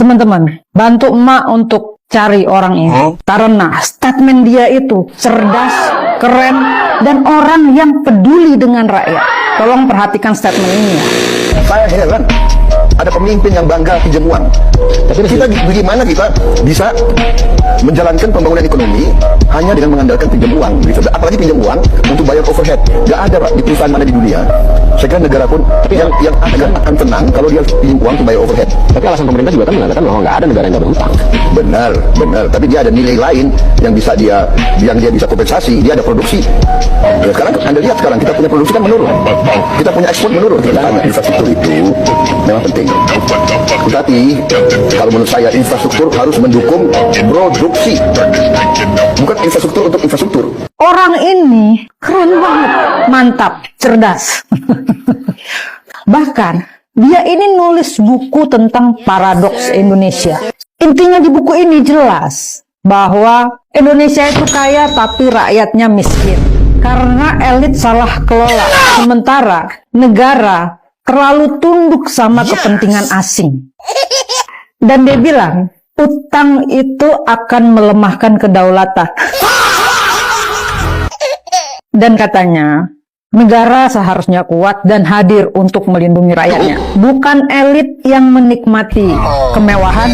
Teman-teman, bantu emak untuk cari orang ini. Karena statement dia itu cerdas, keren, dan orang yang peduli dengan rakyat. Tolong perhatikan statement ini ya. Saya heran ada pemimpin yang bangga pinjam uang. Tapi kita bagaimana kita bisa menjalankan pembangunan ekonomi hanya dengan mengandalkan pinjam uang, gitu. Apalagi pinjam uang untuk bayar overhead. Gak ada Pak di perusahaan mana di dunia. Saya kira negara pun yang akan tenang kalau dia pinjam uang untuk bayar overhead. Tapi alasan pemerintah juga kan mengatakan bahwa nggak ada negara yang nggak berhutang. Benar. Tapi dia ada nilai lain yang bisa dia bisa kompensasi. Dia ada produksi. Ya, sekarang Anda lihat sekarang kita punya produksi kan menurun. Kita punya ekspor menurun. Karena infrastruktur itu memang penting. Tetapi kalau menurut saya infrastruktur harus mendukung produksi, bukan infrastruktur untuk infrastruktur. Orang ini keren banget, mantap, cerdas. Bahkan dia ini nulis buku tentang paradoks Indonesia. Intinya di buku ini jelas bahwa Indonesia itu kaya tapi rakyatnya miskin karena elit salah kelola, sementara negara terlalu tunduk sama kepentingan asing. Dan dia bilang utang itu akan melemahkan kedaulatan. Dan katanya negara seharusnya kuat dan hadir untuk melindungi rakyatnya. Bukan elit yang menikmati kemewahan,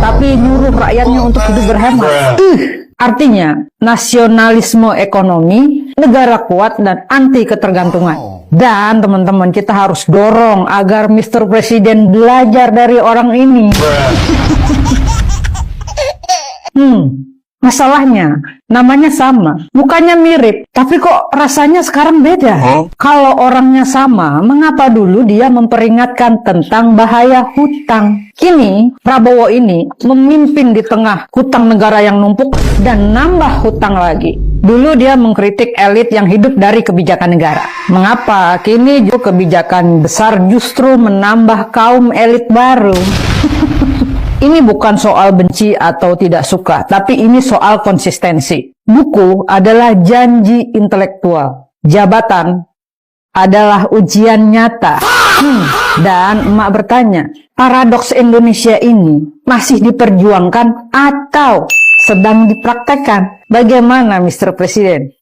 tapi nyuruh rakyatnya untuk hidup berhemat. Artinya, nasionalisme ekonomi, negara kuat dan anti ketergantungan. Dan teman-teman, kita harus dorong agar Mr. Presiden belajar dari orang ini. Masalahnya, namanya sama, mukanya mirip, tapi kok rasanya sekarang beda. Kalau orangnya sama, mengapa dulu dia memperingatkan tentang bahaya hutang? Kini, Prabowo ini memimpin di tengah hutang negara yang numpuk dan nambah hutang lagi. Dulu dia mengkritik elit yang hidup dari kebijakan negara. Mengapa kini kebijakan besar justru menambah kaum elit baru? Ini bukan soal benci atau tidak suka, tapi ini soal konsistensi. Buku adalah janji intelektual. Jabatan adalah ujian nyata. Dan emak bertanya, paradoks Indonesia ini masih diperjuangkan atau sedang dipraktekkan? Bagaimana, Mr. Presiden?